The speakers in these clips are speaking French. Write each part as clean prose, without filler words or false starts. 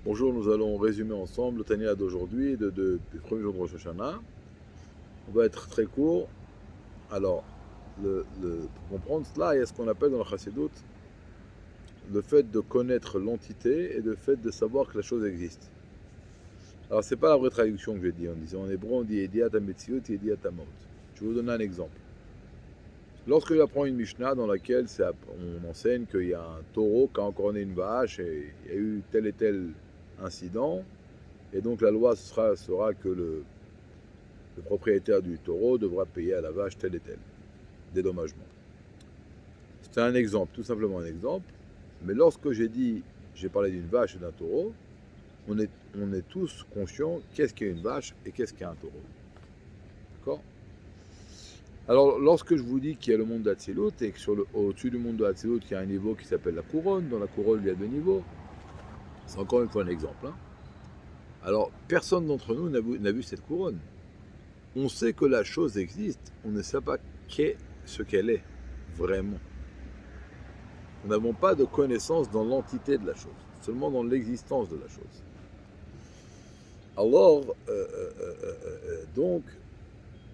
Bonjour, nous allons résumer ensemble le Tania d'aujourd'hui, du premier jour de Rosh Hashanah. On va être très court. Alors, pour comprendre cela, il y a ce qu'on appelle dans le Chassidut le fait de connaître l'entité et le fait de savoir que la chose existe. Alors, ce n'est pas la vraie traduction que je dis. En hébreu, on dit Yediat HaMetziut, Yediat HaMaut. Je vais vous donner un exemple. Lorsque j'apprends une Mishnah dans laquelle on enseigne qu'il y a un taureau qui a encore né une vache et il y a eu tel et tel incident, et donc la loi sera que le propriétaire du taureau devra payer à la vache tel et tel dédommagement. C'est un exemple, tout simplement un exemple. Mais lorsque j'ai parlé d'une vache et d'un taureau, on est tous conscients qu'est-ce qu'est une vache et qu'est-ce qu'est un taureau. D'accord? Alors, lorsque je vous dis qu'il y a le monde d'Atsilut et que au-dessus du monde d'Atsilut, il y a un niveau qui s'appelle la couronne, dans la couronne, il y a deux niveaux, c'est encore une fois un exemple. Alors, personne d'entre nous n'a vu cette couronne. On sait que la chose existe, on ne sait pas ce qu'elle est, vraiment. Nous n'avons pas de connaissance dans l'entité de la chose, seulement dans l'existence de la chose. Alors, donc,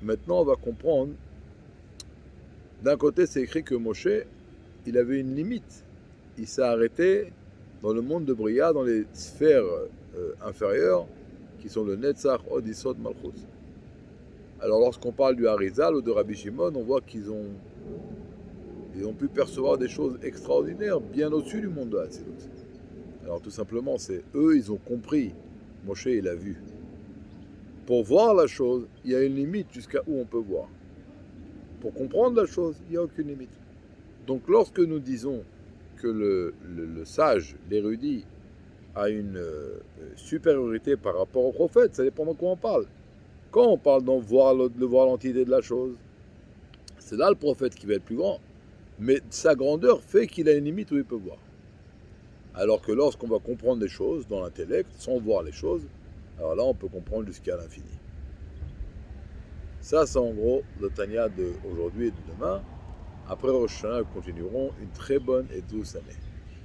maintenant on va comprendre, d'un côté c'est écrit que Moshe, il avait une limite. Il s'est arrêté dans le monde de Bria, dans les sphères inférieures, qui sont le Netzach, Od, Yesod, Malchut. Alors lorsqu'on parle du Harizal ou de Rabbi Shimon, on voit qu'ils ont pu percevoir des choses extraordinaires, bien au-dessus du monde de Hatzilut. Alors tout simplement, c'est eux, ils ont compris. Moshe, il a vu. Pour voir la chose, il y a une limite jusqu'à où on peut voir. Pour comprendre la chose, il n'y a aucune limite. Donc lorsque nous disons que le sage, l'érudit, a une supériorité par rapport au prophète, ça dépend de quoi on parle. Quand on parle de voir l'entité de la chose, c'est là le prophète qui va être plus grand. Mais sa grandeur fait qu'il a une limite où il peut voir. Alors que lorsqu'on va comprendre les choses dans l'intellect, sans voir les choses, alors là on peut comprendre jusqu'à l'infini. Ça c'est en gros le Tania d'aujourd'hui et de demain. Après Rosh Hashanah, nous continuerons une très bonne et douce année.